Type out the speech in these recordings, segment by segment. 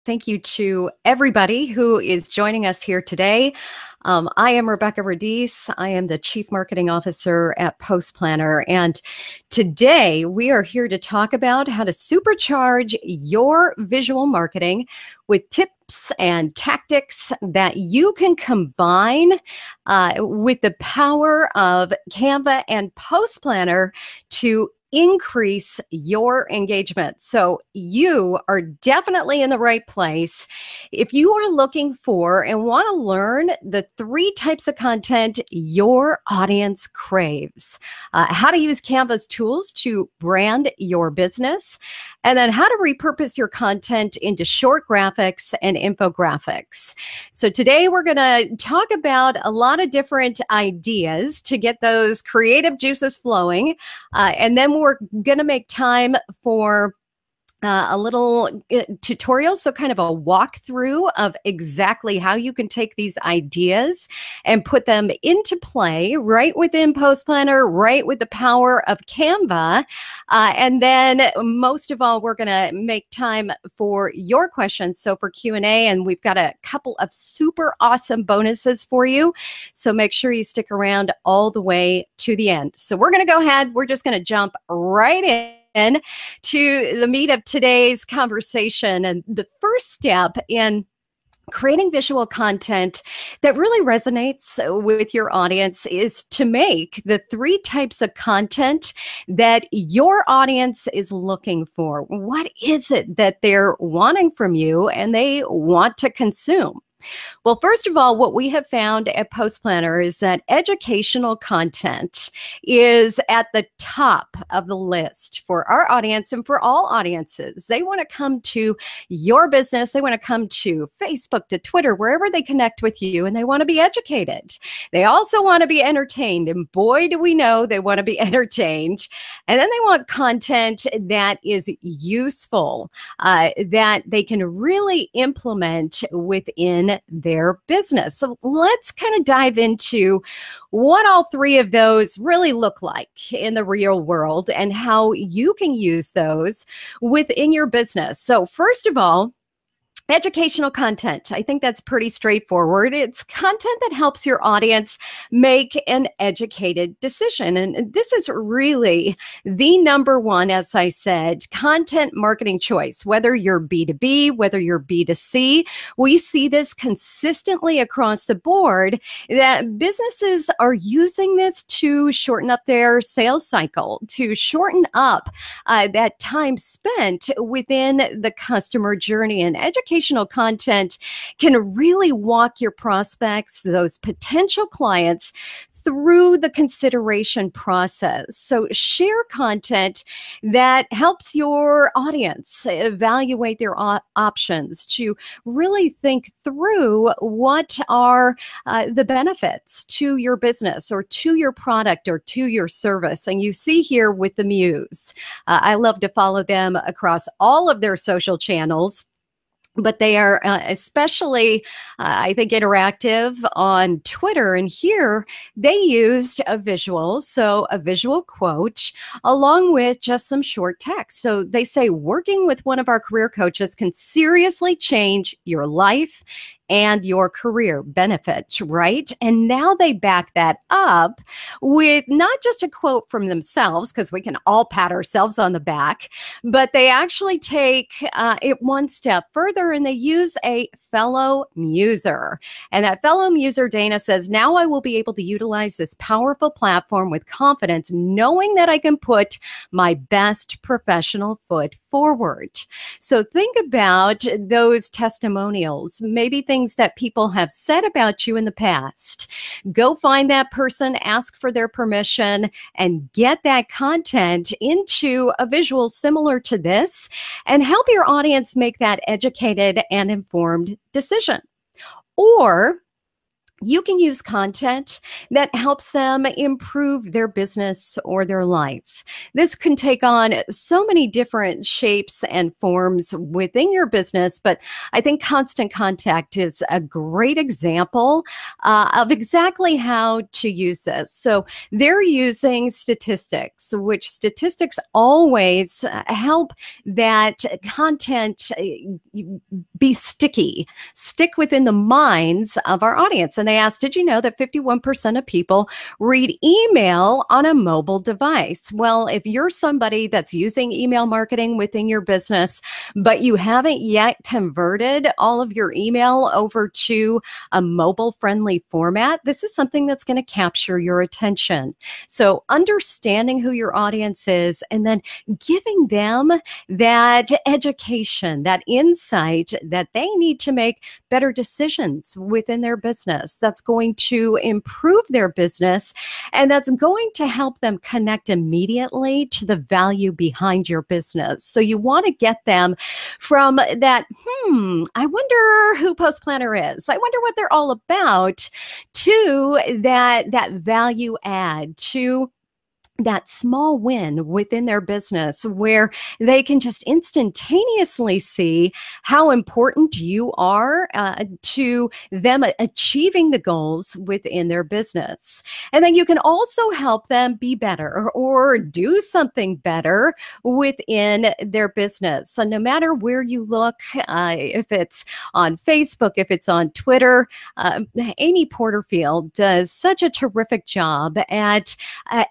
Thank you to everybody who is joining us here today. I am Rebekah Radice. I am the Chief Marketing Officer at Post Planner. And today we are here to talk about how to supercharge your visual marketing with tips and tactics that you can combine with the power of Canva and Post Planner to increase your engagement. So you are definitely in the right place. If you are looking for and want to learn the 3 types of content your audience craves, how to use Canva's tools to brand your business, and then how to repurpose your content into short graphics and infographics. So today we're going to talk about a lot of different ideas to get those creative juices flowing, and then we're going to make time for a little tutorial, so kind of a walkthrough of exactly how you can take these ideas and put them into play right within Post Planner, right with the power of Canva. And then most of all, we're going to make time for your questions. So for Q&A, and we've got a couple of super awesome bonuses for you. So make sure you stick around all the way to the end. So we're going to go ahead. We're just going to jump right in to the meat of today's conversation. And the first step in creating visual content that really resonates with your audience is to make the 3 types of content that your audience is looking for. What is it that they're wanting from you and they want to consume? Well, first of all, what we have found at Post Planner is that educational content is at the top of the list for our audience and for all audiences. They want to come to your business. They want to come to Facebook, to Twitter, wherever they connect with you, and they want to be educated. They also want to be entertained, and boy, do we know they want to be entertained. And then they want content that is useful, that they can really implement within their business. So let's kind of dive into what all 3 of those really look like in the real world and how you can use those within your business. So first of all, educational content. I think that's pretty straightforward. It's content that helps your audience make an educated decision. And this is really the number one, as I said, content marketing choice, whether you're B2B, whether you're B2C. We see this consistently across the board that businesses are using this to shorten up their sales cycle, to shorten up that time spent within the customer journey. And educational content can really walk your prospects, those potential clients, through the consideration process. So share content that helps your audience evaluate their options, to really think through what are the benefits to your business or to your product or to your service. And you see here with the Muse, I love to follow them across all of their social channels. But they are especially, I think, interactive on Twitter. And here they used a visual, so a visual quote, along with just some short text. So they say, working with one of our career coaches can seriously change your life and your career benefits, right? And now they back that up with not just a quote from themselves, because we can all pat ourselves on the back, but they actually take it one step further and they use a fellow muser. And that fellow muser, Dana, says, now I will be able to utilize this powerful platform with confidence, knowing that I can put my best professional foot forward. So think about those testimonials, maybe things that people have said about you in the past. Go find that person, ask for their permission, and get that content into a visual similar to this, and help your audience make that educated and informed decision. Or you can use content that helps them improve their business or their life. This can take on so many different shapes and forms within your business, but I think Constant Contact is a great example of exactly how to use this. So they're using statistics, which statistics always help that content be stick within the minds of our audience. And they asked, did you know that 51% of people read email on a mobile device? Well, if you're somebody that's using email marketing within your business, but you haven't yet converted all of your email over to a mobile friendly format, this is something that's going to capture your attention. So understanding who your audience is and then giving them that education, that insight that they need to make better decisions within their business. That's going to improve their business, and that's going to help them connect immediately to the value behind your business. So you want to get them from that, I wonder who Post Planner is. I wonder what they're all about, to that value add, to that small win within their business where they can just instantaneously see how important you are to them achieving the goals within their business. And then you can also help them be better or do something better within their business. So no matter where you look, if it's on Facebook, if it's on Twitter, Amy Porterfield does such a terrific job at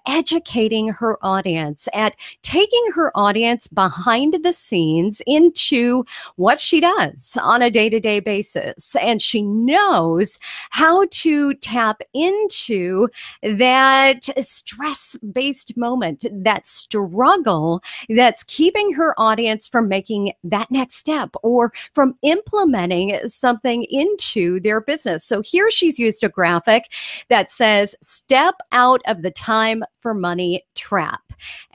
educating her audience, at taking her audience behind the scenes into what she does on a day-to-day basis. And she knows how to tap into that stress-based moment, that struggle that's keeping her audience from making that next step or from implementing something into their business. So here she's used a graphic that says, step out of the time for money trap.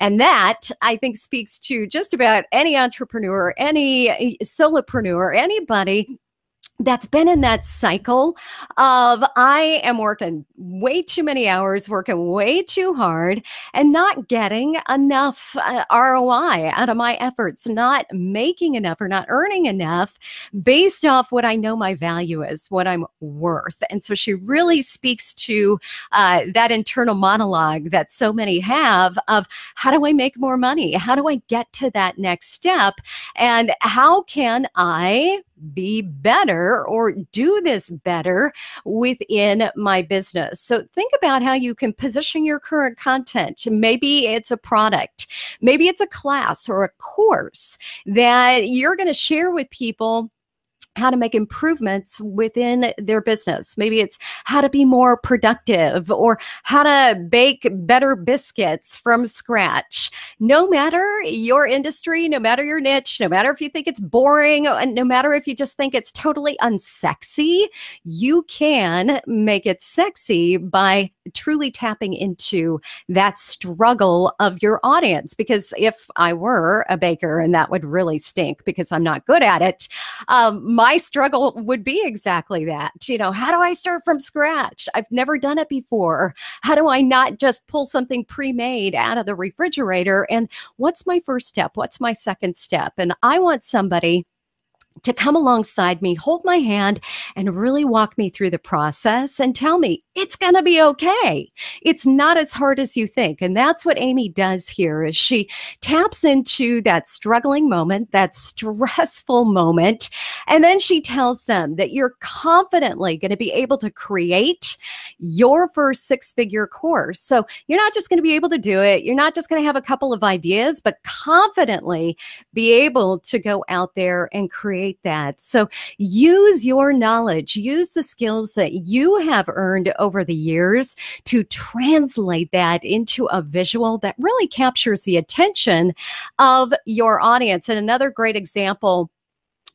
And that, I think, speaks to just about any entrepreneur, any solopreneur, anybody that's been in that cycle of I am working way too many hours, working way too hard, and not getting enough ROI out of my efforts, not making enough or not earning enough based off what I know my value is, what I'm worth. And so she really speaks to that internal monologue that so many have of how do I make more money? How do I get to that next step? And how can I be better or do this better within my business? So think about how you can position your current content. Maybe it's a product, maybe it's a class or a course that you're going to share with people how to make improvements within their business. Maybe it's how to be more productive or how to bake better biscuits from scratch. No matter your industry, no matter your niche, no matter if you think it's boring, and no matter if you just think it's totally unsexy, you can make it sexy by truly tapping into that struggle of your audience. Because if I were a baker, and that would really stink because I'm not good at it, my struggle would be exactly that. You know, how do I start from scratch? I've never done it before. How do I not just pull something pre-made out of the refrigerator? And what's my first step? What's my second step? And I want somebody to come alongside me, hold my hand, and really walk me through the process and tell me it's going to be okay. It's not as hard as you think. And that's what Amy does here, is she taps into that struggling moment, that stressful moment, and then she tells them that you're confidently going to be able to create your first six-figure course. So you're not just going to be able to do it. You're not just going to have a couple of ideas, but confidently be able to go out there and create that. So use your knowledge, use the skills that you have earned over the years to translate that into a visual that really captures the attention of your audience. And another great example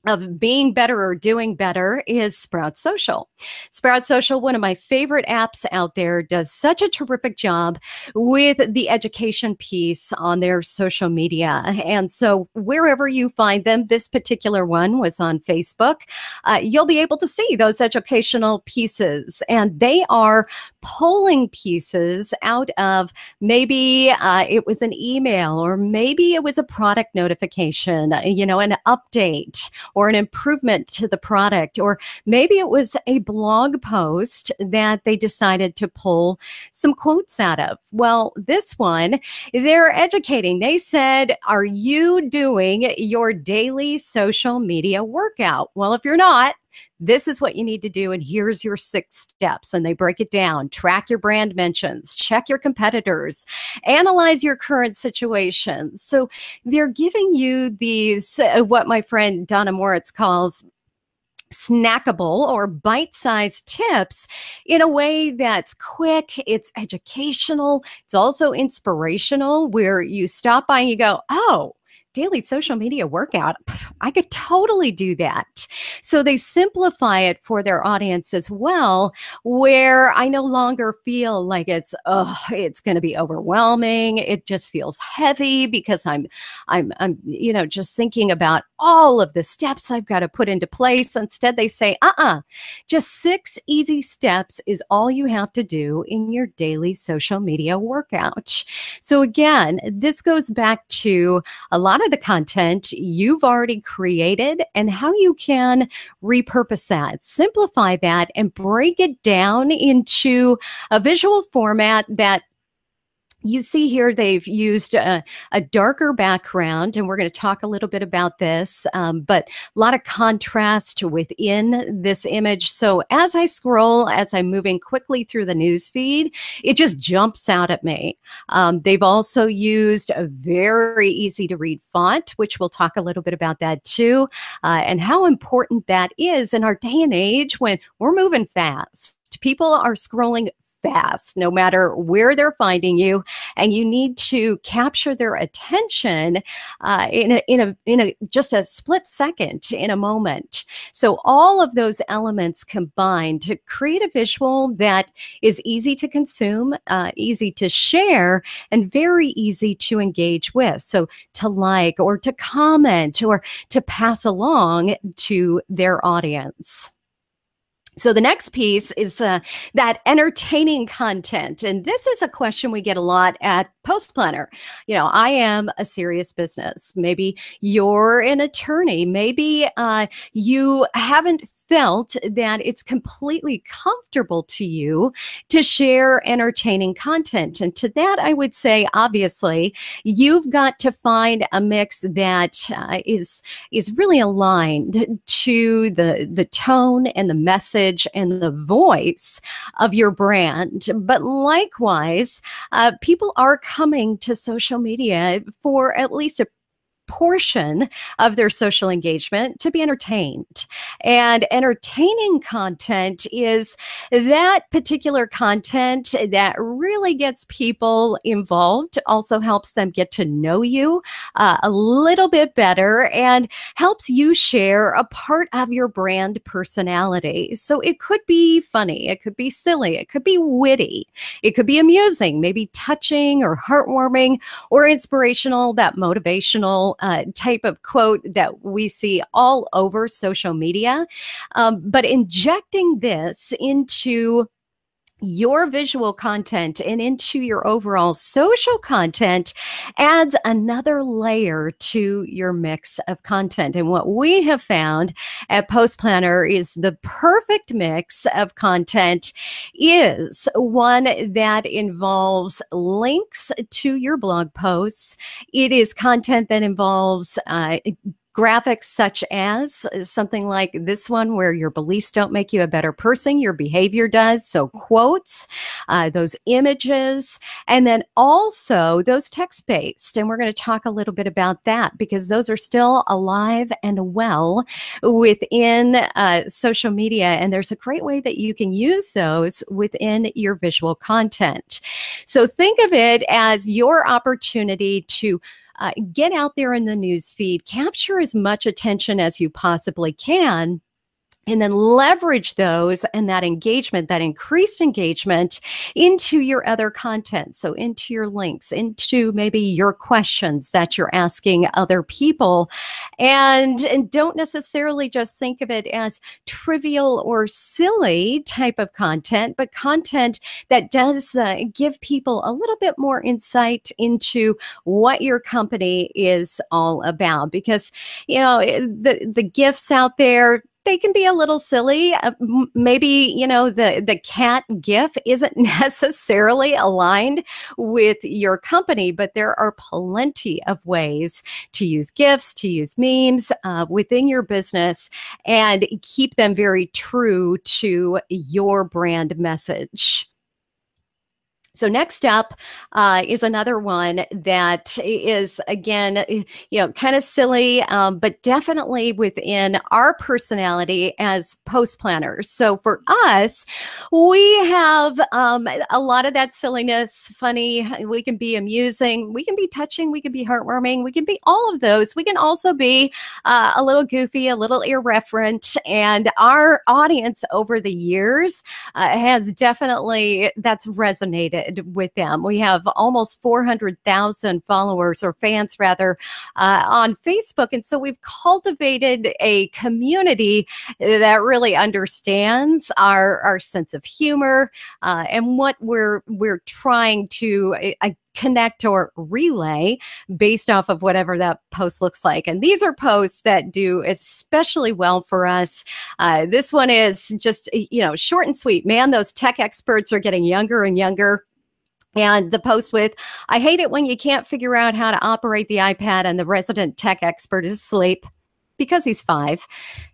of being better or doing better is Sprout Social. Sprout Social, one of my favorite apps out there, does such a terrific job with the education piece on their social media. And so wherever you find them, this particular one was on Facebook, you'll be able to see those educational pieces. And they are pulling pieces out of maybe it was an email, or maybe it was a product notification, an update or an improvement to the product, or maybe it was a blog post that they decided to pull some quotes out of. Well, this one, they're educating. They said, are you doing your daily social media workout? Well, if you're not, this is what you need to do, and here's your 6 steps. And they break it down. Track your brand mentions, check your competitors, analyze your current situation. So they're giving you these, what my friend Donna Moritz calls snackable or bite-sized tips in a way that's quick, it's educational, it's also inspirational, where you stop by and you go, oh, daily social media workout, I could totally do that. So they simplify it for their audience as well, where I no longer feel like it's going to be overwhelming. It just feels heavy because I'm just thinking about all of the steps I've got to put into place. Instead, they say, just 6 easy steps is all you have to do in your daily social media workout. So again, this goes back to a lot of the content you've already created and how you can repurpose that, simplify that, and break it down into a visual format that you see here. They've used a darker background, and we're going to talk a little bit about this, but a lot of contrast within this image. So as I scroll, as I'm moving quickly through the news feed, it just jumps out at me. They've also used a very easy to read font, which we'll talk a little bit about that too, and how important that is in our day and age when we're moving fast. People are scrolling fast, no matter where they're finding you, and you need to capture their attention in a just a split second, in a moment. So all of those elements combine to create a visual that is easy to consume, easy to share, and very easy to engage with. So to like, or to comment, or to pass along to their audience. So the next piece is that entertaining content. And this is a question we get a lot at Post Planner. I am a serious business. Maybe you're an attorney. Maybe you haven't felt that it's completely comfortable to you to share entertaining content. And to that, I would say, obviously, you've got to find a mix that is really aligned to the tone and the message and the voice of your brand. But likewise, people are coming to social media for at least a portion of their social engagement to be entertained. And entertaining content is that particular content that really gets people involved, also helps them get to know you a little bit better, and helps you share a part of your brand personality. So it could be funny, it could be silly, it could be witty, it could be amusing, maybe touching or heartwarming or inspirational, that motivational type of quote that we see all over social media. But injecting this into your visual content and into your overall social content adds another layer to your mix of content. And what we have found at Post Planner is the perfect mix of content is one that involves links to your blog posts. It is content that involves graphics such as something like this one, where your beliefs don't make you a better person, your behavior does. So quotes, those images, and then also those text-based. And we're going to talk a little bit about that, because those are still alive and well within social media. And there's a great way that you can use those within your visual content. So think of it as your opportunity to get out there in the news feed, capture as much attention as you possibly can, and then leverage those and that engagement, that increased engagement, into your other content. So into your links, into maybe your questions that you're asking other people. And don't necessarily just think of it as trivial or silly type of content, but content that does give people a little bit more insight into what your company is all about. Because, the gifts out there, they can be a little silly. Maybe, the cat GIF isn't necessarily aligned with your company, but there are plenty of ways to use GIFs, to use memes within your business and keep them very true to your brand message. So next up is another one that is, again, kind of silly, but definitely within our personality as post planners. So for us, we have a lot of that silliness, funny. We can be amusing, we can be touching, we can be heartwarming, we can be all of those. We can also be a little goofy, a little irreverent. And our audience over the years has definitely, that's resonated with them. We have almost 400,000 followers, or fans rather, on Facebook. And so we've cultivated a community that really understands our sense of humor and what we're trying to connect or relay based off of whatever that post looks like. And these are posts that do especially well for us. This one is just, short and sweet. Man, those tech experts are getting younger and younger. And the post with, I hate it when you can't figure out how to operate the iPad and the resident tech expert is asleep because he's 5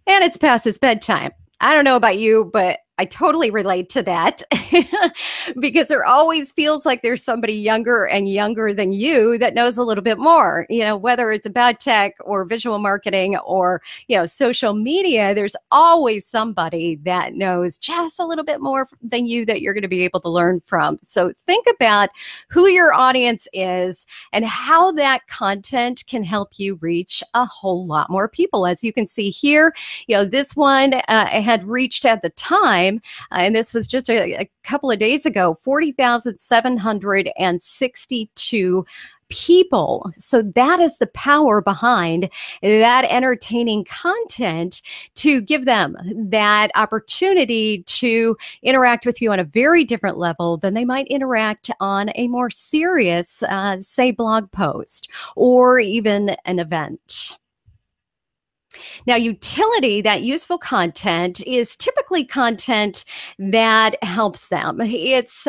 and it's past his bedtime. I don't know about you, but I totally relate to that because there always feels like there's somebody younger and younger than you that knows a little bit more, whether it's about tech or visual marketing or, social media. There's always somebody that knows just a little bit more than you that you're going to be able to learn from. So think about who your audience is and how that content can help you reach a whole lot more people. As you can see here, this one had reached at the time, and this was just a couple of days ago, 40,762 people. So that is the power behind that entertaining content to give them that opportunity to interact with you on a very different level than they might interact on a more serious, say, blog post or even an event. Now, utility, that useful content, is typically content that helps them. It's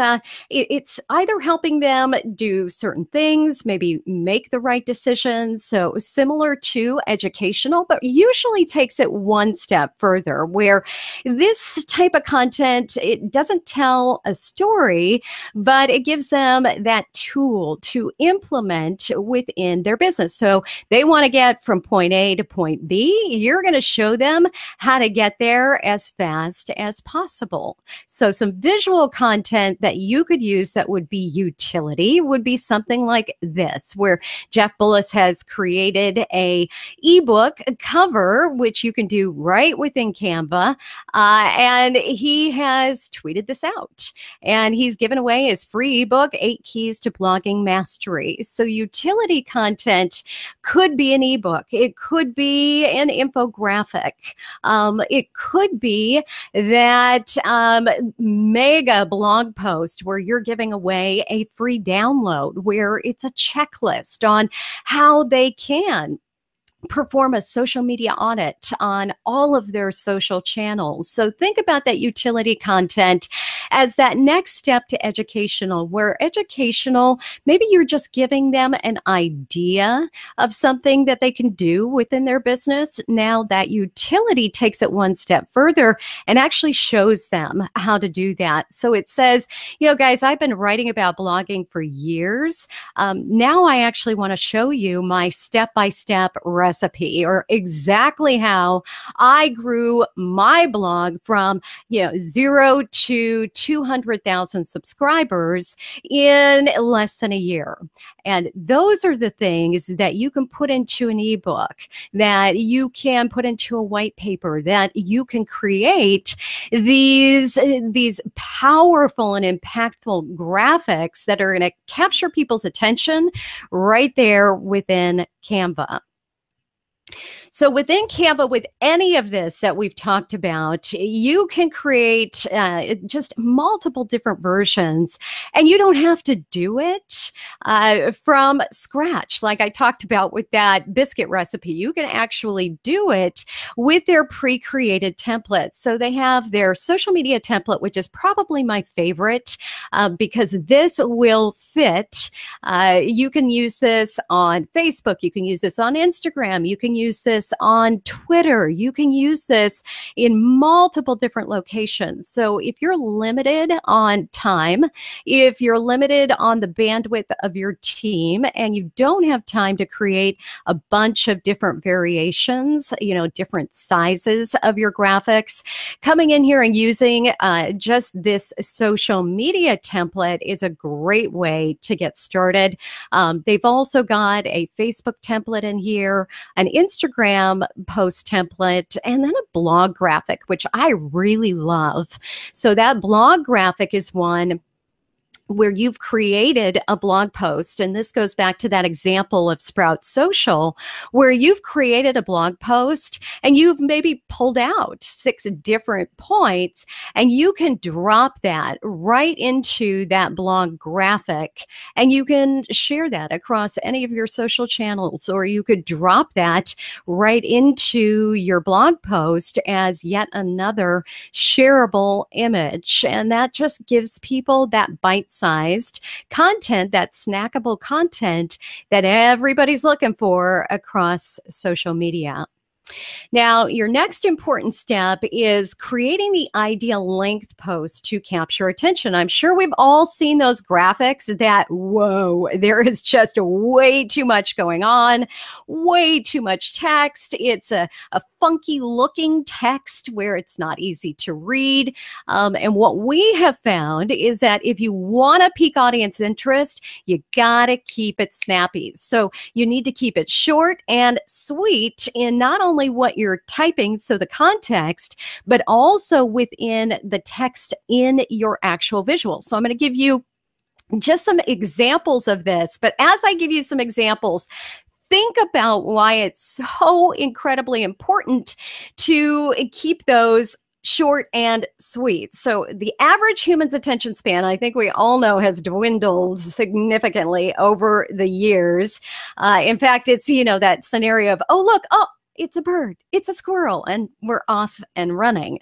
either helping them do certain things, maybe make the right decisions. So similar to educational, but usually takes it one step further, where this type of content, it doesn't tell a story, but it gives them that tool to implement within their business. So they want to get from point A to point B. You're going to show them how to get there as fast as possible. So some visual content that you could use that would be utility would be something like this, where Jeff Bullis has created a ebook cover, which you can do right within Canva. And he has tweeted this out, and he's given away his free ebook, 8 Keys to Blogging Mastery. So utility content could be an ebook. It could be an infographic. It could be that mega blog post where you're giving away a free download, where it's a checklist on how they can perform a social media audit on all of their social channels. So think about that utility content as that next step to educational, where educational, maybe you're just giving them an idea of something that they can do within their business. Now that utility takes it one step further and actually shows them how to do that. So it says, guys, I've been writing about blogging for years. Now I actually want to show you my step-by-step recipe, or exactly how I grew my blog from, 0 to 200,000 subscribers in less than a year. And those are the things that you can put into an ebook, that you can put into a white paper, that you can create these powerful and impactful graphics that are going to capture people's attention right there within Canva. So within Canva, with any of this that we've talked about, you can create just multiple different versions, and you don't have to do it from scratch. Like I talked about with that biscuit recipe, you can actually do it with their pre-created templates. So they have their social media template, which is probably my favorite because this will fit. You can use this on Facebook. You can use this on Instagram. You can use this on Twitter. You can use this in multiple different locations. So if you're limited on time, if you're limited on the bandwidth of your team, and you don't have time to create a bunch of different variations, different sizes of your graphics, coming in here and using just this social media template is a great way to get started. They've also got a Facebook template in here, an Instagram post template, and then a blog graphic, which I really love. So that blog graphic is one where you've created a blog post. And this goes back to that example of Sprout Social, where you've created a blog post and you've maybe pulled out 6 different points, and you can drop that right into that blog graphic, and you can share that across any of your social channels, or you could drop that right into your blog post as yet another shareable image. And that just gives people that bite-sized content, that snackable content that everybody's looking for across social media. Now, your next important step is creating the ideal length post to capture attention. I'm sure we've all seen those graphics that, whoa, there is just way too much going on, way too much text. It's a funky looking text where it's not easy to read. And what we have found is that if you want to pique audience interest, you got to keep it snappy. So you need to keep it short and sweet in not only what you're typing, so the context, but also within the text in your actual visual. So I'm going to give you just some examples of this, but as I give you some examples, think about why it's so incredibly important to keep those short and sweet. So the average human's attention span, I think we all know, has dwindled significantly over the years. In fact, it's, that scenario of, oh, look, oh, it's a bird, it's a squirrel, and we're off and running.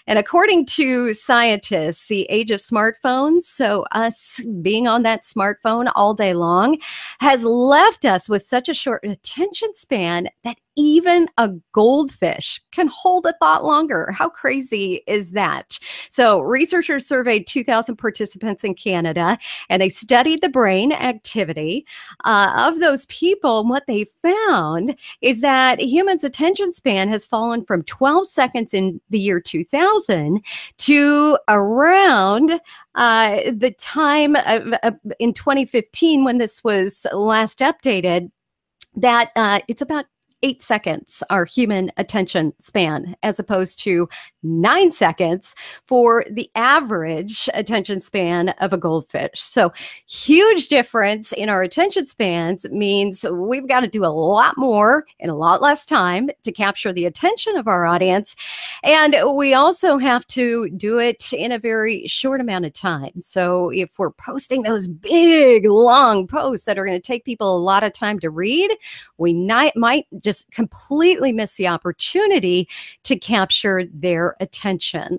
And according to scientists, the age of smartphones, so us being on that smartphone all day long, has left us with such a short attention span that even a goldfish can hold a thought longer. How crazy is that? So researchers surveyed 2,000 participants in Canada, and they studied the brain activity of those people. And what they found is that humans' attention span has fallen from 12 seconds in the year 2000 to around the time in 2015 when this was last updated, that it's about 8 seconds, our human attention span, as opposed to 9 seconds for the average attention span of a goldfish. So huge difference in our attention spans means we've got to do a lot more in a lot less time to capture the attention of our audience. And we also have to do it in a very short amount of time. So if we're posting those big, long posts that are going to take people a lot of time to read, we might just completely miss the opportunity to capture their attention.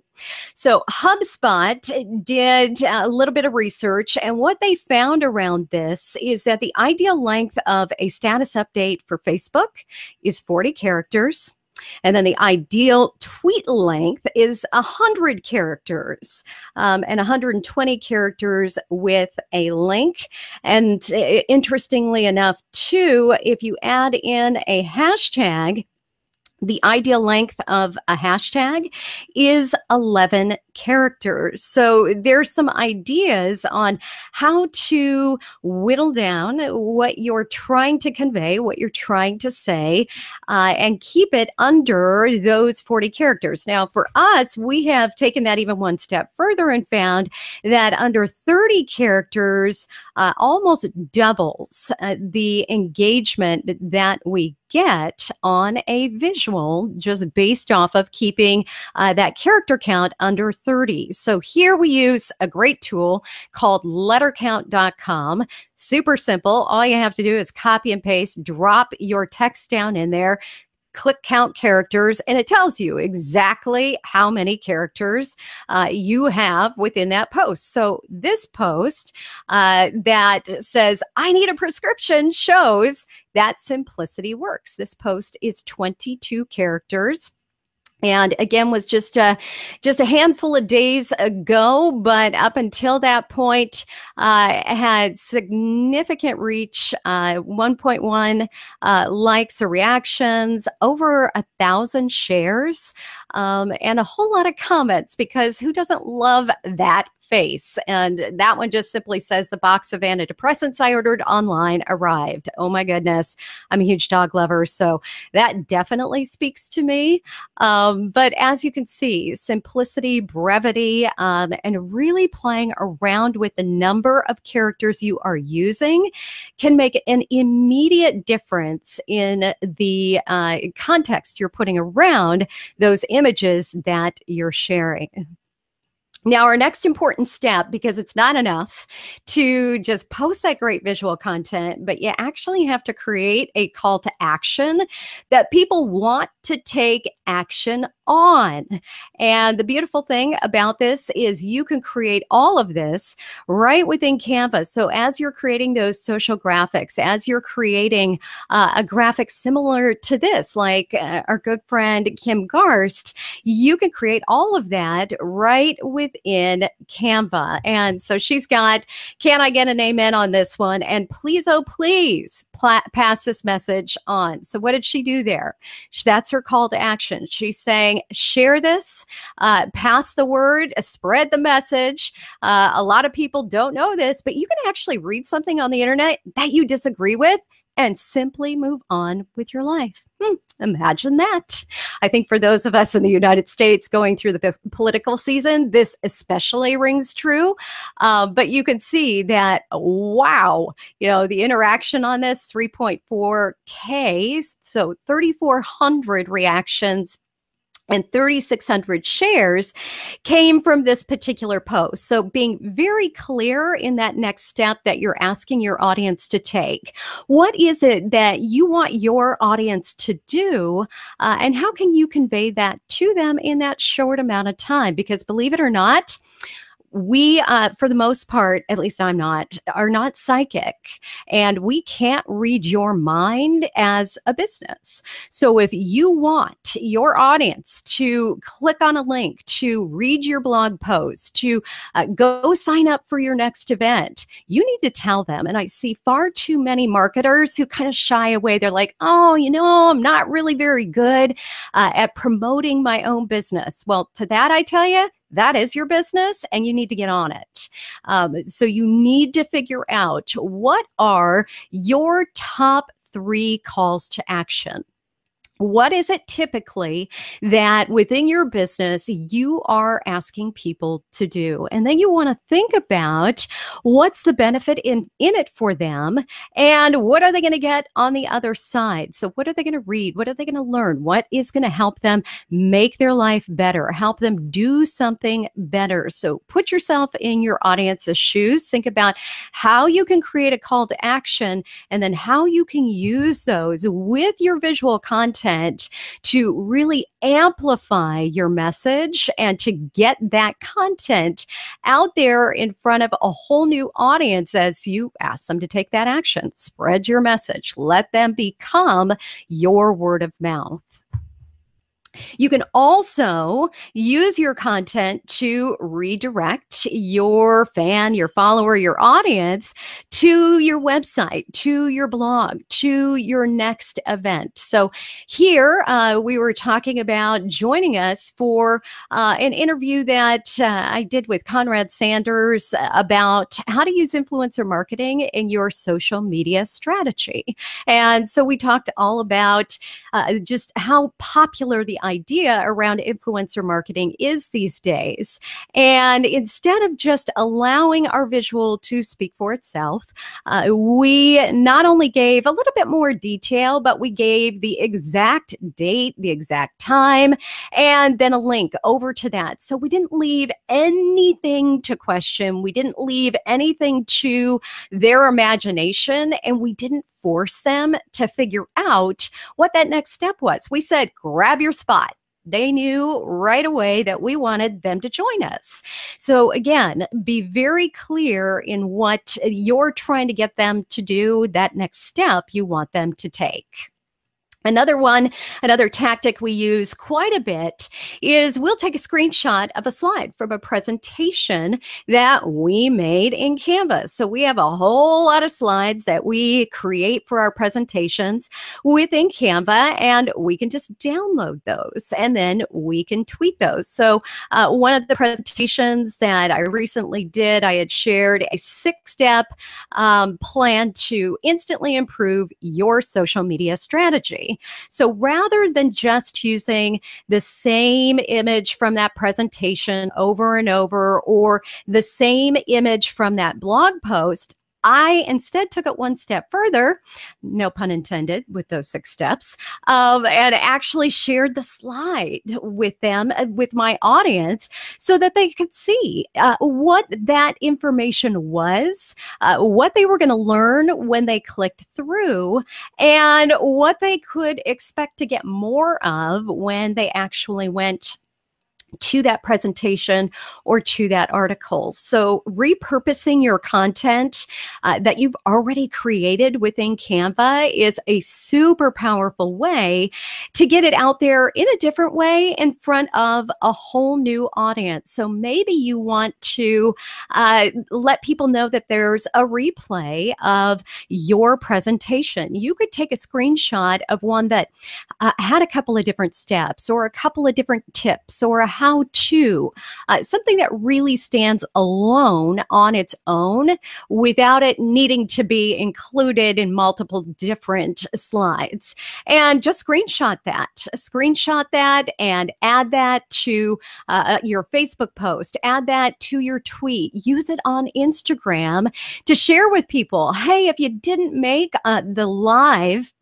So HubSpot did a little bit of research, and what they found around this is that the ideal length of a status update for Facebook is 40 characters. And then the ideal tweet length is 100 characters and 120 characters with a link. And interestingly enough, too, if you add in a hashtag, the ideal length of a hashtag is 11 characters. So there's some ideas on how to whittle down what you're trying to convey, what you're trying to say, and keep it under those 40 characters. Now, for us, we have taken that even one step further and found that under 30 characters almost doubles the engagement that we get on a visual, just based off of keeping that character count under 30. So here we use a great tool called lettercount.com. Super simple. All you have to do is copy and paste, drop your text down in there, click count characters, and it tells you exactly how many characters you have within that post. So this post that says, I need a prescription, shows that simplicity works. This post is 22 characters. And again, was just a handful of days ago, but up until that point, had significant reach, 1.1 likes or reactions, over 1,000 shares, and a whole lot of comments, because who doesn't love that face? And that one just simply says, the box of antidepressants I ordered online arrived. Oh my goodness. I'm a huge dog lover, so that definitely speaks to me. But as you can see, simplicity, brevity, and really playing around with the number of characters you are using can make an immediate difference in the context you're putting around those images that you're sharing. Now, our next important step, because it's not enough to just post that great visual content, but you actually have to create a call to action that people want to take action on. And the beautiful thing about this is you can create all of this right within Canva. So as you're creating those social graphics, as you're creating a graphic similar to this, like our good friend Kim Garst, you can create all of that right within Canva. And so she's got, can I get an amen on this one? And please, oh, please pass this message on. So what did she do there? That's her call to action. She's saying, share this, pass the word, spread the message. A lot of people don't know this, but you can actually read something on the internet that you disagree with and simply move on with your life. Imagine that. I think for those of us in the United States going through the political season, this especially rings true. But you can see that, wow, the interaction on this, 3.4K, so 3,400 reactions and 3,600 shares came from this particular post. So being very clear in that next step that you're asking your audience to take. What is it that you want your audience to do? And how can you convey that to them in that short amount of time? Because believe it or not, we, for the most part, at least I'm not, are not psychic, and we can't read your mind as a business. So if you want your audience to click on a link, to read your blog post, to go sign up for your next event, you need to tell them. And I see far too many marketers who kind of shy away. They're like, oh, I'm not really very good at promoting my own business. Well, to that, I tell you, that is your business, and you need to get on it. So you need to figure out, what are your top 3 calls to action? What is it typically that within your business you are asking people to do? And then you want to think about, what's the benefit in it for them, and what are they going to get on the other side? So what are they going to read? What are they going to learn? What is going to help them make their life better, help them do something better? So put yourself in your audience's shoes. Think about how you can create a call to action, and then how you can use those with your visual content to really amplify your message and to get that content out there in front of a whole new audience as you ask them to take that action. Spread your message. Let them become your word of mouth. You can also use your content to redirect your fan, your follower, your audience to your website, to your blog, to your next event. So here we were talking about joining us for an interview that I did with Conrad Sanders about how to use influencer marketing in your social media strategy. And so we talked all about just how popular the idea around influencer marketing is these days. And instead of just allowing our visual to speak for itself, we not only gave a little bit more detail, but we gave the exact date, the exact time, and then a link over to that. So we didn't leave anything to question. We didn't leave anything to their imagination, and we didn't force them to figure out what that next step was. We said, grab your spot. They knew right away that we wanted them to join us. So again, be very clear in what you're trying to get them to do, that next step you want them to take. Another tactic we use quite a bit is we'll take a screenshot of a slide from a presentation that we made in Canva. So we have a whole lot of slides that we create for our presentations within Canva, and we can just download those and then we can tweet those. So one of the presentations that I recently did, I had shared a 6-step plan to instantly improve your social media strategy. So rather than just using the same image from that presentation over and over, or the same image from that blog post, I instead took it one step further, no pun intended with those 6 steps, and actually shared the slide with them, with my audience, so that they could see what that information was, what they were going to learn when they clicked through, and what they could expect to get more of when they actually went to that presentation or to that article. So repurposing your content that you've already created within Canva is a super powerful way to get it out there in a different way in front of a whole new audience. So maybe you want to let people know that there's a replay of your presentation. You could take a screenshot of one that had a couple of different steps or a couple of different tips or a how-to, something that really stands alone on its own without it needing to be included in multiple different slides. And just screenshot that and add that to your Facebook post, add that to your tweet, use it on Instagram to share with people. Hey, if you didn't make the live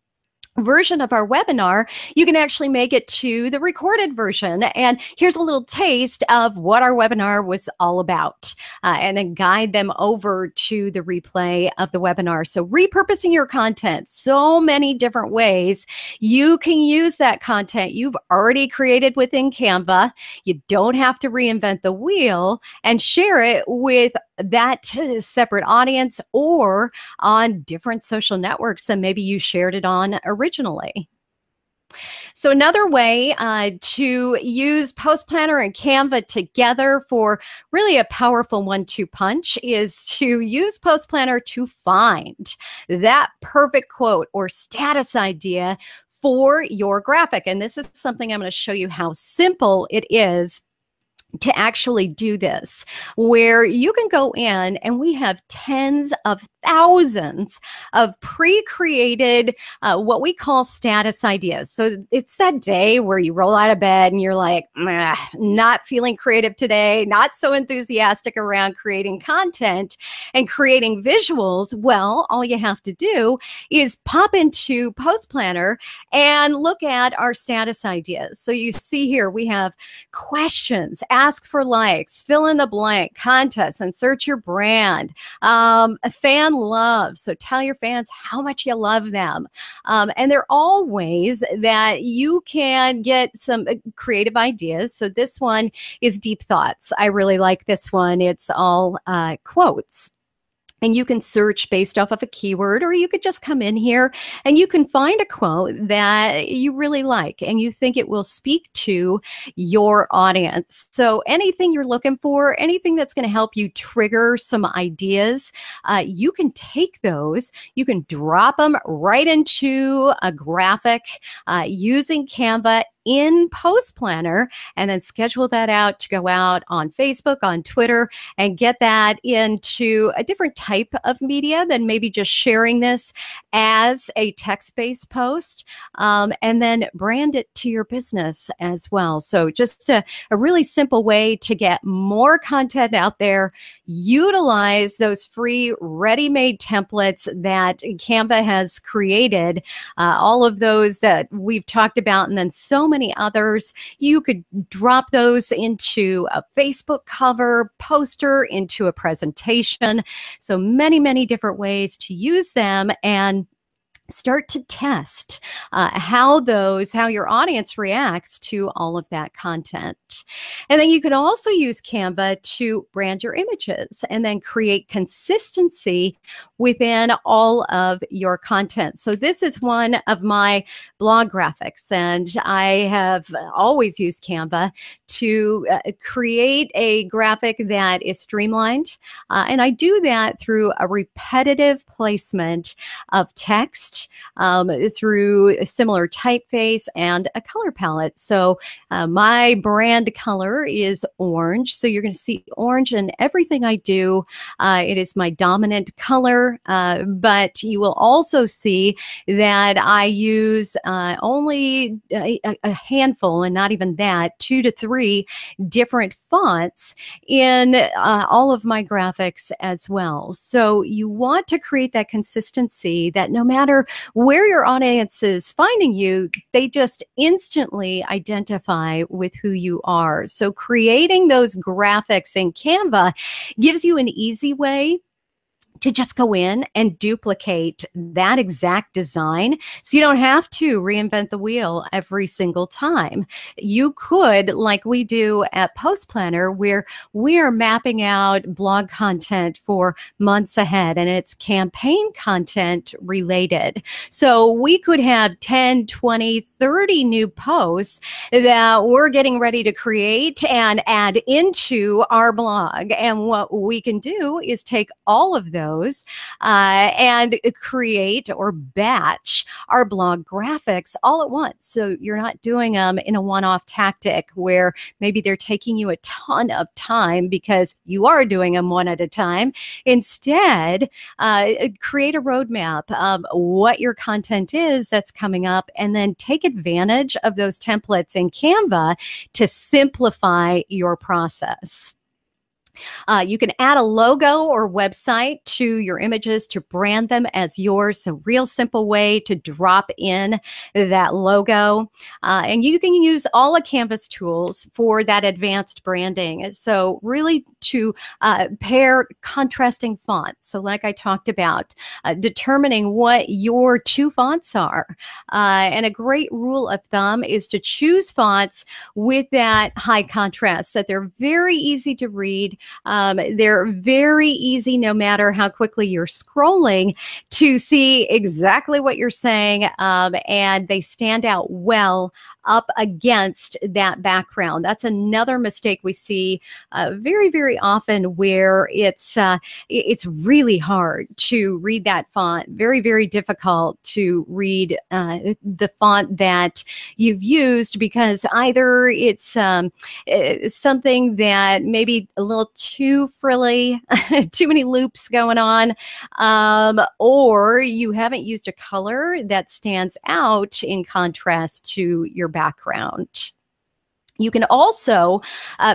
version of our webinar, you can actually make it to the recorded version. And here's a little taste of what our webinar was all about, and then guide them over to the replay of the webinar. So repurposing your content, so many different ways you can use that content you've already created within Canva. You don't have to reinvent the wheel, and share it with that separate audience or on different social networks than maybe you shared it on originally. So another way to use Post Planner and Canva together for really a powerful 1-2 punch is to use Post Planner to find that perfect quote or status idea for your graphic. And this is something I'm going to show you how simple it is to actually do this, where you can go in and we have tens of thousands of pre-created what we call status ideas. So it's that day where you roll out of bed and you're like, not feeling creative today, not so enthusiastic around creating content and creating visuals. Well, all you have to do is pop into Post Planner and look at our status ideas. So you see here we have questions, ask for likes, fill in the blank, contest, insert your brand, a fan love. So tell your fans how much you love them. And they're all ways that you can get some creative ideas. So this one is deep thoughts. I really like this one. It's all quotes. And you can search based off of a keyword, or you could just come in here and you can find a quote that you really like and you think it will speak to your audience. So anything you're looking for, anything that's going to help you trigger some ideas, you can take those, you can drop them right into a graphic using Canva in Post Planner, and then schedule that out to go out on Facebook, on Twitter, and get that into a different type of media than maybe just sharing this as a text-based post, and then brand it to your business as well. So just a really simple way to get more content out there. Utilize those free ready-made templates that Canva has created, all of those that we've talked about, and then so many others. You could drop those into a Facebook cover, poster, into a presentation. So many different ways to use them, and start to test how your audience reacts to all of that content. And then you can also use Canva to brand your images and then create consistency within all of your content. So this is one of my blog graphics, and I have always used Canva to create a graphic that is streamlined. And I do that through a repetitive placement of text through a similar typeface and a color palette. So my brand color is orange. So you're going to see orange in everything I do. It is my dominant color, but you will also see that I use only a handful, and not even that, 2 to 3 different fonts in all of my graphics as well. So you want to create that consistency that no matter where your audience is finding you, they just instantly identify with who you are. So creating those graphics in Canva gives you an easy way to just go in and duplicate that exact design. So you don't have to reinvent the wheel every single time. You could, like we do at Post Planner, where we are mapping out blog content for months ahead, and it's campaign content related. So we could have 10, 20, 30 new posts that we're getting ready to create and add into our blog. And what we can do is take all of those and create or batch our blog graphics all at once. So you're not doing them in a one-off tactic where maybe they're taking you a ton of time because you are doing them one at a time. Instead, create a roadmap of what your content is that's coming up, and then take advantage of those templates in Canva to simplify your process. You can add a logo or website to your images to brand them as yours. So real simple way to drop in that logo. And you can use all of Canva's tools for that advanced branding. So really to pair contrasting fonts. So like I talked about, determining what your 2 fonts are. And a great rule of thumb is to choose fonts with that high contrast, so they're very easy to read. They're very easy, no matter how quickly you're scrolling, to see exactly what you're saying, and they stand out well up against that background. That's another mistake we see very often, where it's really hard to read that font, very difficult to read the font that you've used, because either it's something that maybe a little too frilly, too many loops going on, or you haven't used a color that stands out in contrast to your background. You can also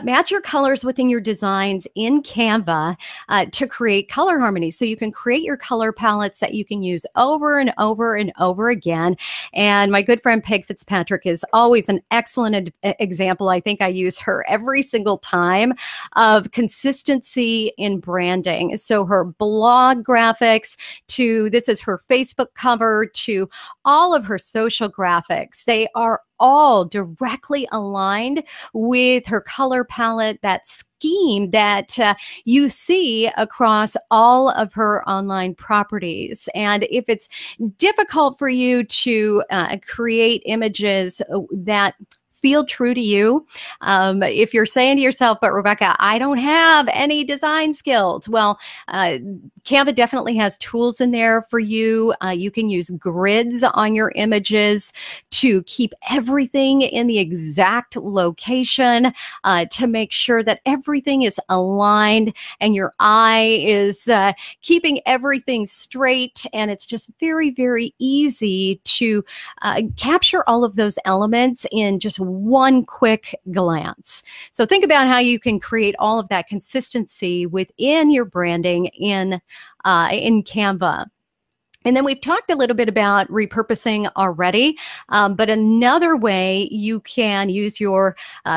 match your colors within your designs in Canva to create color harmony. So you can create your color palettes that you can use over and over and over again. And my good friend Peg Fitzpatrick is always an excellent example. I think I use her every single time, of consistency in branding. So her blog graphics, to this is her Facebook cover, to all of her social graphics, they are all directly aligned with her color palette, that scheme that you see across all of her online properties. And if it's difficult for you to create images that feel true to you. If you're saying to yourself, but Rebekah, I don't have any design skills. Well, Canva definitely has tools in there for you. You can use grids on your images to keep everything in the exact location, to make sure that everything is aligned and your eye is keeping everything straight. And it's just very, very easy to capture all of those elements in just one quick glance. So think about how you can create all of that consistency within your branding in Canva. And then we've talked a little bit about repurposing already, but another way you can use your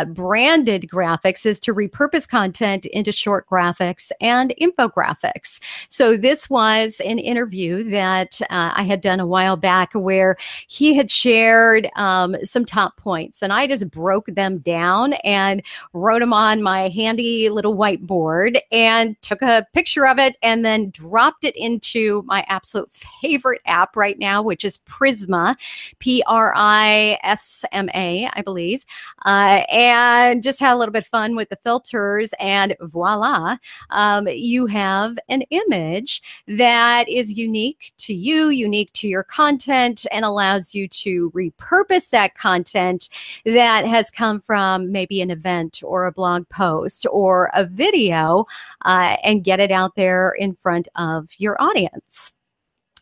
branded graphics is to repurpose content into short graphics and infographics. So this was an interview that I had done a while back where he had shared some top points, and I just broke them down and wrote them on my handy little whiteboard and took a picture of it and then dropped it into my absolute favorite app right now, which is Prisma, Prisma, I believe, and just had a little bit of fun with the filters, and voila, you have an image that is unique to you, unique to your content, and allows you to repurpose that content that has come from maybe an event or a blog post or a video, and get it out there in front of your audience.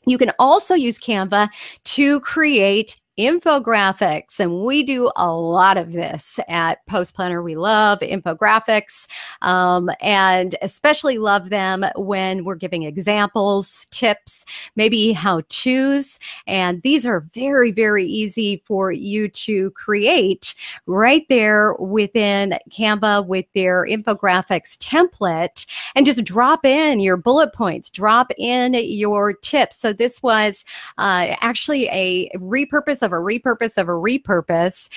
You can also use Canva to create infographics, and we do a lot of this at Post Planner. We love infographics, and especially love them when we're giving examples, tips, maybe how-tos, and these are very, very easy for you to create right there within Canva with their infographics template, and just drop in your bullet points, drop in your tips. So this was actually a repurpose of a repurpose of a repurpose.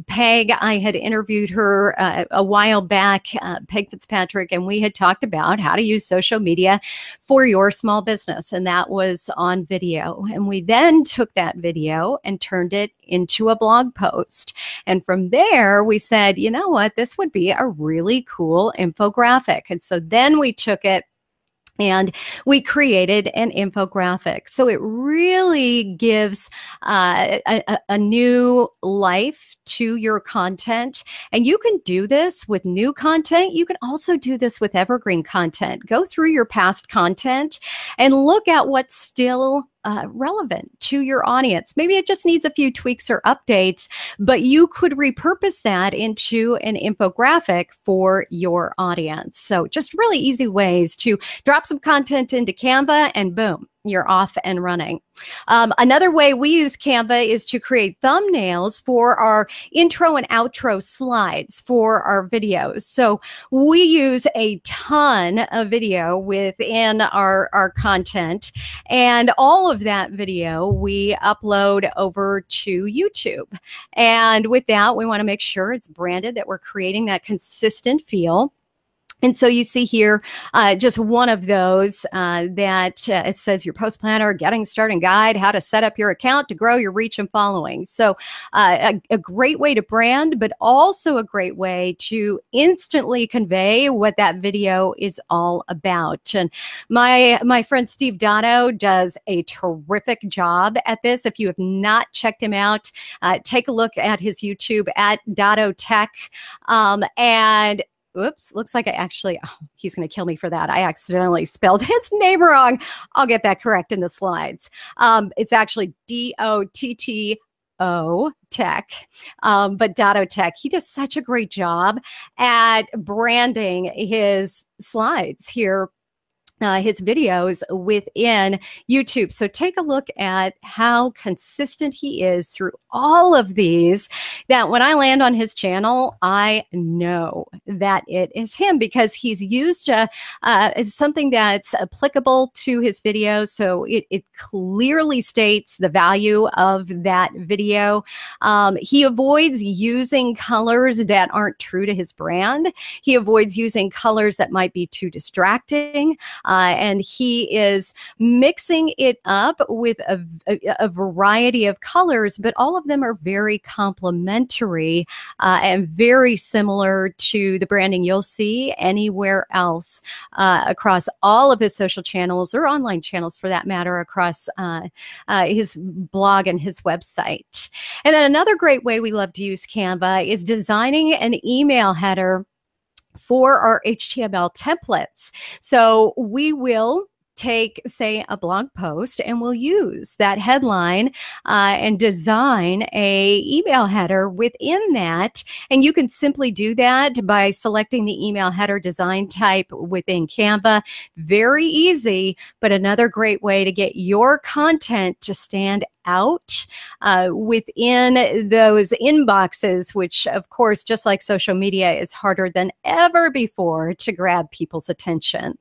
Peg, I had interviewed her a while back, Peg Fitzpatrick, and we had talked about how to use social media for your small business, and that was on video. And we then took that video and turned it into a blog post. And from there, we said, you know what, this would be a really cool infographic. And so then we took it and we created an infographic. So it really gives a new life to your content. And you can do this with new content. You can also do this with evergreen content. Go through your past content and look at what's still relevant to your audience. Maybe it just needs a few tweaks or updates, but you could repurpose that into an infographic for your audience. So just really easy ways to drop some content into Canva and boom, you're off and running. Another way we use Canva is to create thumbnails for our intro and outro slides for our videos. So we use a ton of video within our content, and all of that video we upload over to YouTube. And with that, we want to make sure it's branded, that we're creating that consistent feel. And so you see here just one of those that it says your Post Planner Getting Started Guide, how to set up your account to grow your reach and following. So a great way to brand, but also a great way to instantly convey what that video is all about. And my friend Steve Dotto does a terrific job at this. If you have not checked him out, take a look at his YouTube at Dotto Tech. And oops, looks like he's going to kill me for that. I accidentally spelled his name wrong. I'll get that correct in the slides. It's actually Dotto Tech, but Dotto Tech. He does such a great job at branding his slides here his videos within YouTube. So take a look at how consistent he is through all of these, that when I land on his channel, I know that it is him because he's used something that's applicable to his videos. So it clearly states the value of that video. He avoids using colors that aren't true to his brand. He avoids using colors that might be too distracting. And he is mixing it up with a variety of colors, but all of them are very complementary and very similar to the branding you'll see anywhere else across all of his social channels or online channels for that matter, across his blog and his website. And then another great way we love to use Canva is designing an email header for our HTML templates. So we will take, say, a blog post, and we'll use that headline and design a email header within that. And you can simply do that by selecting the email header design type within Canva. Very easy, but another great way to get your content to stand out within those inboxes, which, of course, just like social media, is harder than ever before to grab people's attention.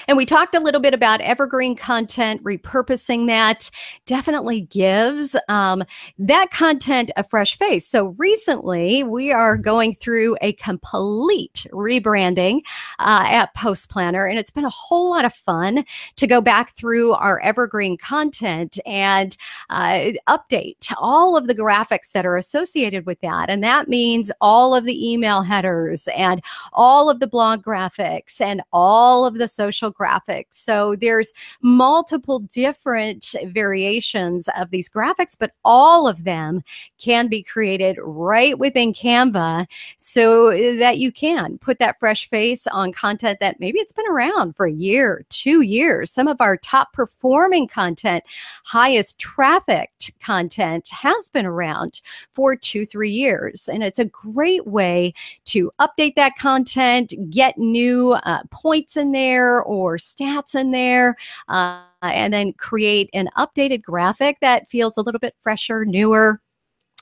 And we talked a little bit about evergreen content, repurposing that definitely gives that content a fresh face. So recently, we are going through a complete rebranding at Post Planner, and it's been a whole lot of fun to go back through our evergreen content and update all of the graphics that are associated with that. And that means all of the email headers and all of the blog graphics and all of the social graphics. So there's multiple different variations of these graphics, but all of them can be created right within Canva so that you can put that fresh face on content that maybe it's been around for a year, 2 years. Some of our top performing content, highest trafficked content has been around for 2-3 years. And it's a great way to update that content, get new points in there or stats in there, and then create an updated graphic that feels a little bit fresher, newer,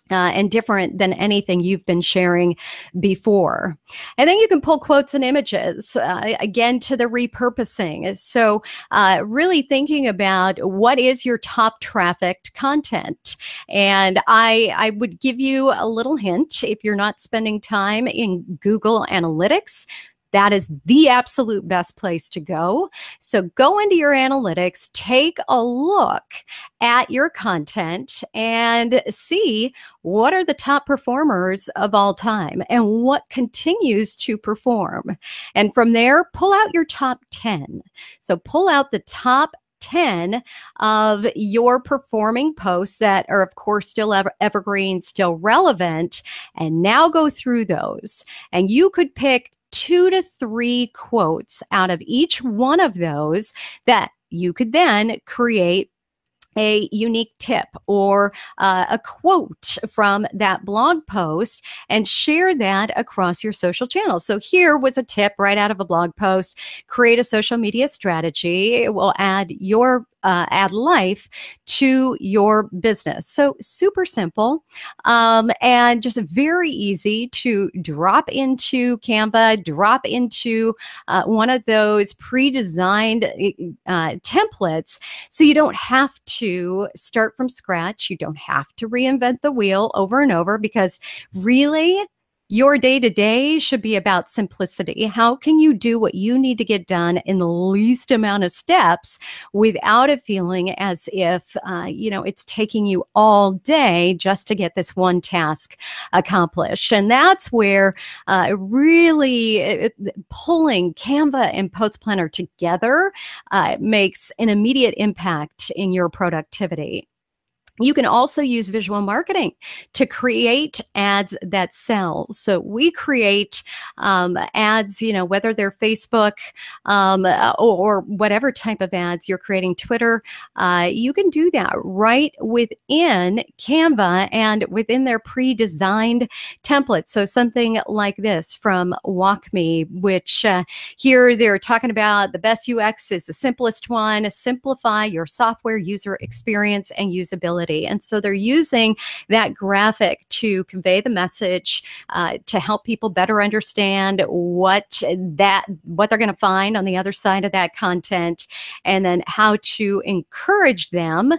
and different than anything you've been sharing before. And then you can pull quotes and images, again, to the repurposing. So really thinking about what is your top trafficked content. And I would give you a little hint if you're not spending time in Google Analytics. That is the absolute best place to go. So go into your analytics, take a look at your content and see what are the top performers of all time and what continues to perform. And from there, pull out your top 10. So pull out the top 10 of your performing posts that are, of course, still evergreen, still relevant, and now go through those. And you could pick 2 to 3 quotes out of each one of those that you could then create a unique tip or a quote from that blog post and share that across your social channels. So here was a tip right out of a blog post: create a social media strategy. It will add life to your business. So super simple and just very easy to drop into Canva, drop into one of those pre-designed templates, so you don't have to start from scratch. You don't have to reinvent the wheel over and over, because really, your day-to-day should be about simplicity. How can you do what you need to get done in the least amount of steps without it feeling as if, it's taking you all day just to get this one task accomplished? And that's where really pulling Canva and Post Planner together makes an immediate impact in your productivity. You can also use visual marketing to create ads that sell. So we create ads, whether they're Facebook or whatever type of ads you're creating, Twitter, you can do that right within Canva and within their pre-designed templates. So something like this from WalkMe, which here they're talking about the best UX is the simplest one. Simplify your software user experience and usability. And so they're using that graphic to convey the message, to help people better understand what they're going to find on the other side of that content, and then how to encourage them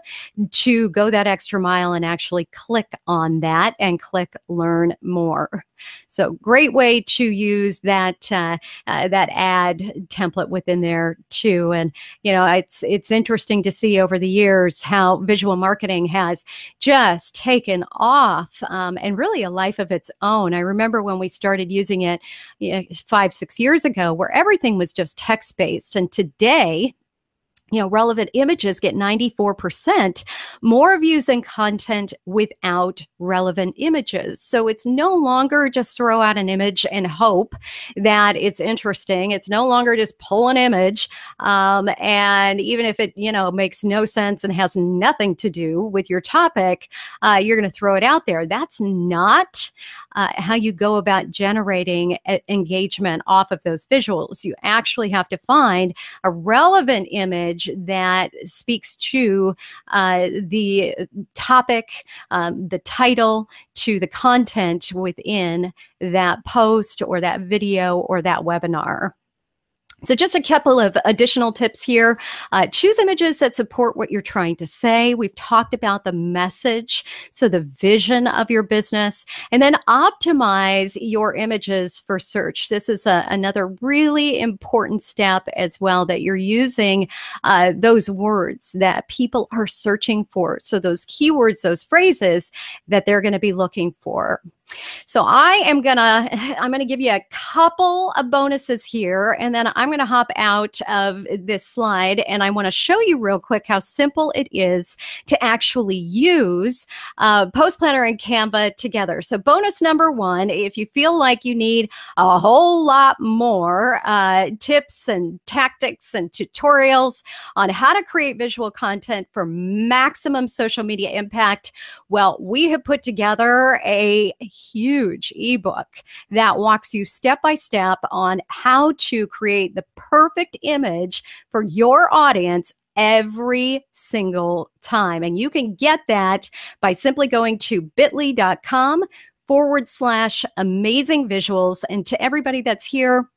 to go that extra mile and actually click on that and click learn more. So great way to use that that ad template within there too. And it's interesting to see over the years how visual marketing has just taken off and really a life of its own. I remember when we started using it 5-6 years ago, where everything was just text-based, and today relevant images get 94% more views and content without relevant images. So it's no longer just throw out an image and hope that it's interesting. It's no longer just pull an image. And even if it, makes no sense and has nothing to do with your topic, you're going to throw it out there. That's not how you go about generating engagement off of those visuals. You actually have to find a relevant image that speaks to the topic, the title, to the content within that post or that video or that webinar. So just a couple of additional tips here. Choose images that support what you're trying to say. We've talked about the message, so the vision of your business, and then optimize your images for search. This is another really important step as well, that you're using those words that people are searching for. So those keywords, those phrases that they're going to be looking for. So I'm gonna give you a couple of bonuses here, and then I'm gonna hop out of this slide, and I want to show you real quick how simple it is to actually use Post Planner and Canva together. So bonus number one, if you feel like you need a whole lot more tips and tactics and tutorials on how to create visual content for maximum social media impact, well, we have put together a huge ebook that walks you step by step on how to create the perfect image for your audience every single time. And you can get that by simply going to bit.ly/amazing visuals. And to everybody that's here,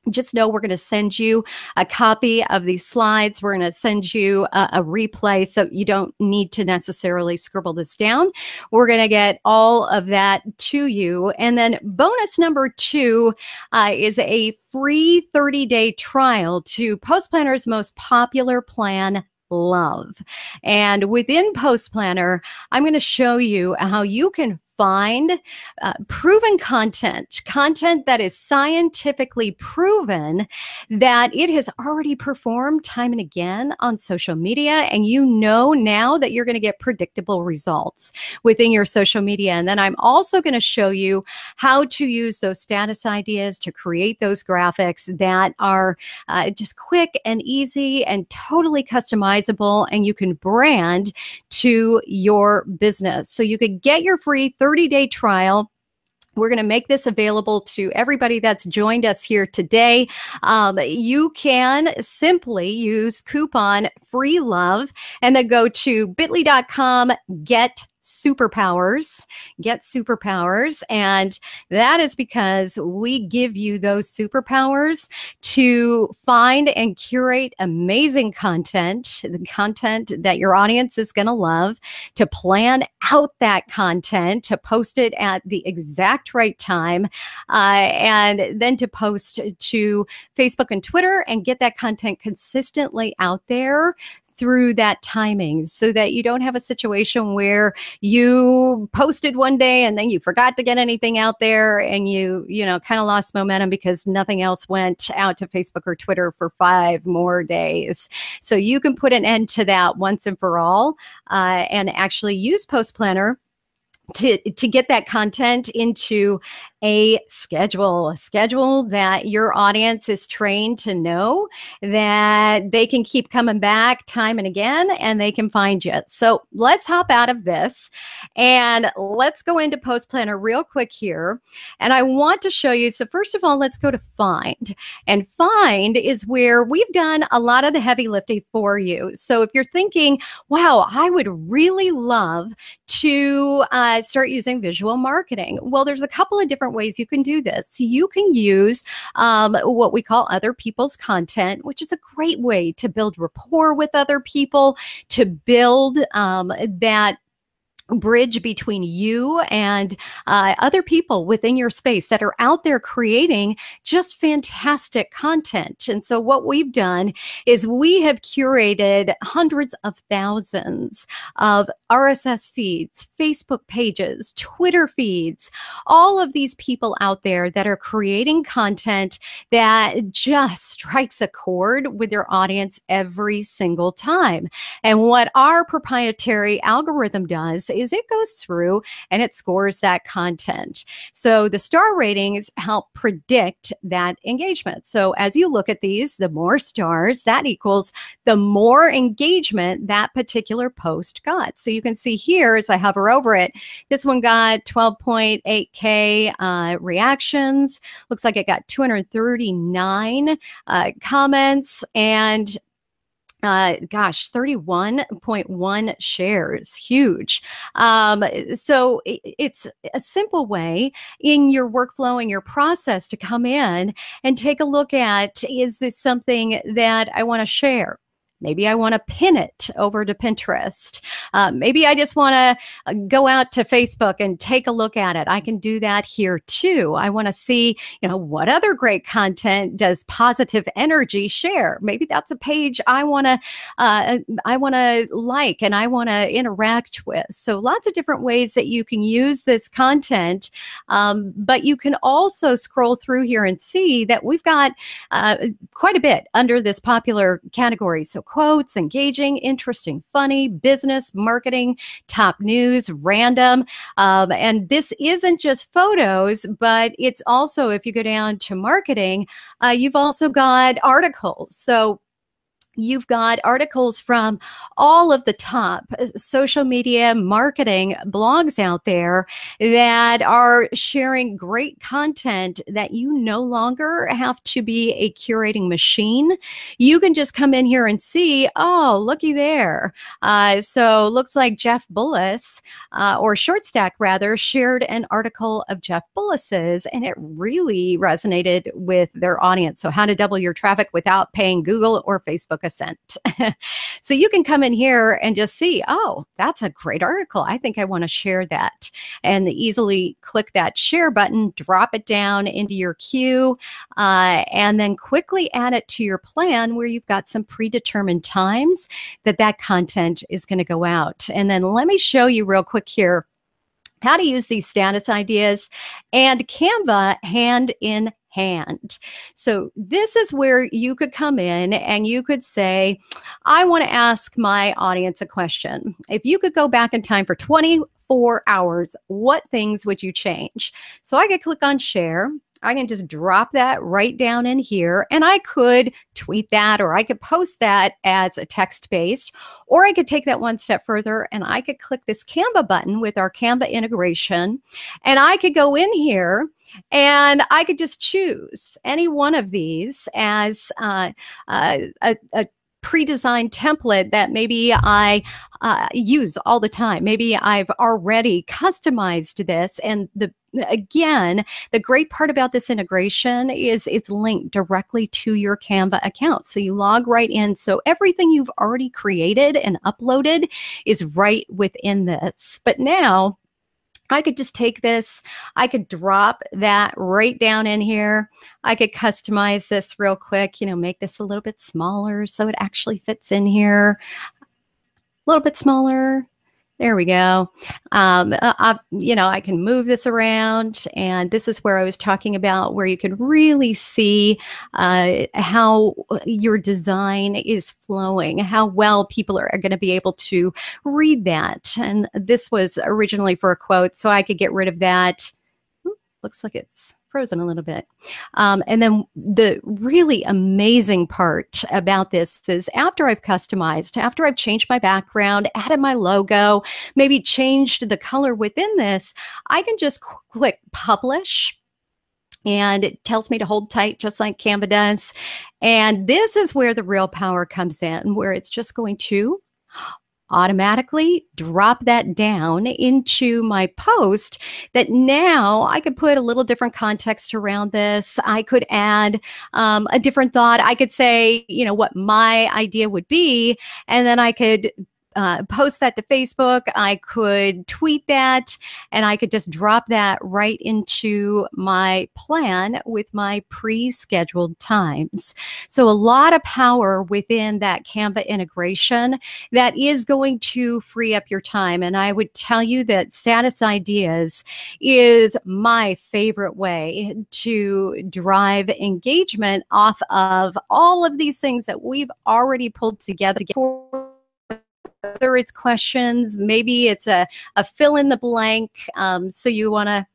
just know we're going to send you a copy of these slides. We're going to send you a replay, so you don't need to necessarily scribble this down. We're going to get all of that to you. And then bonus number two is a free 30-day trial to Post Planner's most popular plan, Love. And within Post Planner, I'm going to show you how you can find proven content that is scientifically proven that it has already performed time and again on social media, and now that you're going to get predictable results within your social media. And then I'm also going to show you how to use those status ideas to create those graphics that are just quick and easy and totally customizable, and you can brand to your business. So you could get your free 30-day trial. We're going to make this available to everybody that's joined us here today. You can simply use coupon FREELOVE and then go to bit.ly.com, get superpowers, and that is because we give you those superpowers to find and curate amazing content, the content that your audience is going to love, to plan out that content, to post it at the exact right time, and then to post to Facebook and Twitter and get that content consistently out there through that timing so that you don't have a situation where you posted one day and then you forgot to get anything out there and you know, kind of lost momentum because nothing else went out to Facebook or Twitter for 5 more days. So you can put an end to that once and for all, and actually use Post Planner to get that content into a schedule that your audience is trained to know that they can keep coming back time and again and they can find you. So let's hop out of this and let's go into Post Planner real quick here. And I want to show you. So first of all, let's go to Find. And Find is where we've done a lot of the heavy lifting for you. So if you're thinking, wow, I would really love to start using visual marketing. Well, there's a couple of different ways you can do this. You can use what we call other people's content, which is a great way to build rapport with other people, to build that bridge between you and other people within your space that are out there creating just fantastic content. And so what we've done is we have curated hundreds of thousands of RSS feeds, Facebook pages, Twitter feeds, all of these people out there that are creating content that just strikes a chord with their audience every single time. And what our proprietary algorithm does is it goes through and it scores that content. So the star ratings help predict that engagement. So as you look at these, the more stars, that equals the more engagement that particular post got. So you can see here as I hover over it, this one got 12.8K reactions. Looks like it got 239 comments and 31.1 shares, huge. So it's a simple way in your workflow and your process to come in and take a look at, is this something that I want to share? Maybe I want to pin it over to Pinterest. Maybe I just want to go out to Facebook and take a look at it. I can do that here too. I want to see, what other great content does Positive Energy share? Maybe that's a page I want to like and I want to interact with. So lots of different ways that you can use this content, but you can also scroll through here and see that we've got quite a bit under this popular category. So quotes, engaging, interesting, funny, business, marketing, top news, random. And this isn't just photos, but it's also, if you go down to marketing, you've also got articles. So you've got articles from all of the top social media marketing blogs out there that are sharing great content that you no longer have to be a curating machine. You can just come in here and see, oh, looky there. So looks like Jeff Bullis, or Short Stack rather, shared an article of Jeff Bullis's, and it really resonated with their audience. So how to double your traffic without paying Google or Facebook a cent. So you can come in here and just see, oh, that's a great article. I think I want to share that, and easily click that share button, drop it down into your queue, and then quickly add it to your plan where you've got some predetermined times that content is going to go out. And then let me show you real quick here how to use these status ideas and Canva hand in hand. So this is where you could come in and you could say, I want to ask my audience a question. If you could go back in time for 24 hours, what things would you change? So I could click on share. I can just drop that right down in here, and I could tweet that, or I could post that as a text-based, or I could take that one step further and I could click this Canva button with our Canva integration, and I could go in here and I could just choose any one of these as a pre-designed template that maybe I use all the time. Maybe I've already customized this, and again, the great part about this integration is it's linked directly to your Canva account. So you log right in. So everything you've already created and uploaded is right within this. But now I could just take this, I could drop that right down in here. I could customize this real quick, make this a little bit smaller so it actually fits in here. A little bit smaller. There we go. I can move this around, and this is where I was talking about where you can really see how your design is flowing, how well people are going to be able to read that. And this was originally for a quote, so I could get rid of that. Looks like it's frozen a little bit. And then the really amazing part about this is after I've customized, after I've changed my background, added my logo, maybe changed the color within this, I can just click publish. And it tells me to hold tight, just like Canva does. And this is where the real power comes in, where it's just going to automatically drop that down into my post that now I could put a little different context around this. I could add a different thought. I could say, what my idea would be, and then I could post that to Facebook. I could tweet that, and I could just drop that right into my plan with my pre-scheduled times. So a lot of power within that Canva integration that is going to free up your time. And I would tell you that Status Ideas is my favorite way to drive engagement off of all of these things that we've already pulled together for. Whether it's questions, maybe it's a fill in the blank. So you want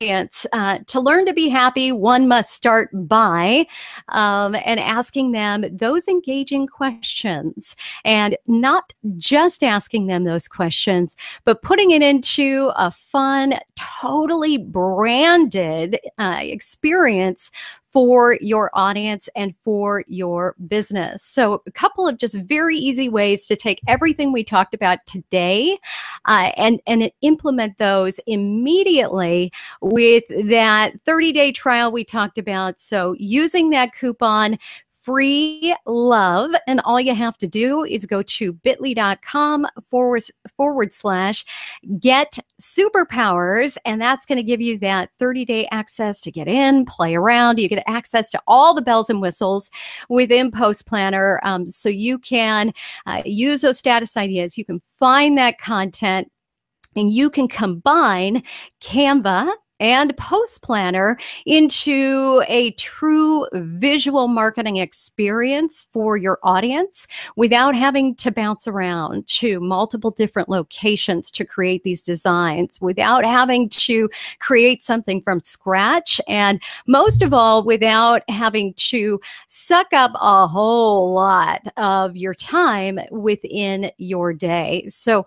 to learn to be happy, one must start by and asking them those engaging questions, and not just asking them those questions, but putting it into a fun, totally branded experience for your audience and for your business. So a couple of just very easy ways to take everything we talked about today and implement those immediately with that 30-day trial we talked about. So using that coupon, free love, and all you have to do is go to bit.ly/get superpowers, and that's going to give you that 30-day access to get in, play around. You get access to all the bells and whistles within Post Planner, so you can use those status ideas. You can find that content, and you can combine Canva and Post Planner into a true visual marketing experience for your audience without having to bounce around to multiple different locations to create these designs, without having to create something from scratch, and most of all, without having to suck up a whole lot of your time within your day. So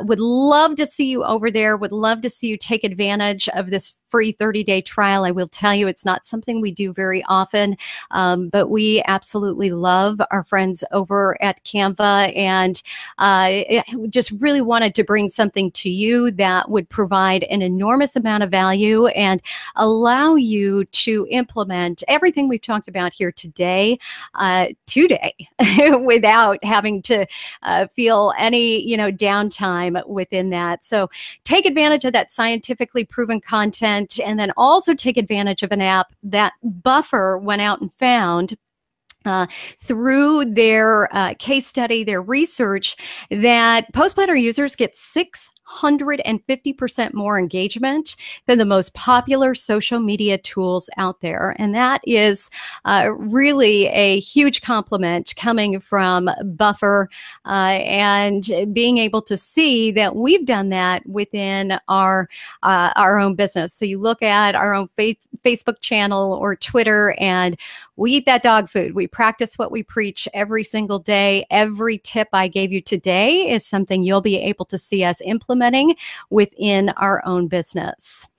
would love to see you over there, would love to see you take advantage of this free 30-day trial. I will tell you, it's not something we do very often, but we absolutely love our friends over at Canva, and just really wanted to bring something to you that would provide an enormous amount of value and allow you to implement everything we've talked about here today, without having to feel any, downtime within that. So take advantage of that scientifically proven content, and then also take advantage of an app that Buffer went out and found through their case study, their research, that Post Planner users get 650% more engagement than the most popular social media tools out there. And that is really a huge compliment coming from Buffer, and being able to see that we've done that within our own business. So you look at our own Facebook channel or Twitter, and we eat that dog food. We practice what we preach every single day. Every tip I gave you today is something you'll be able to see us implementing within our own business.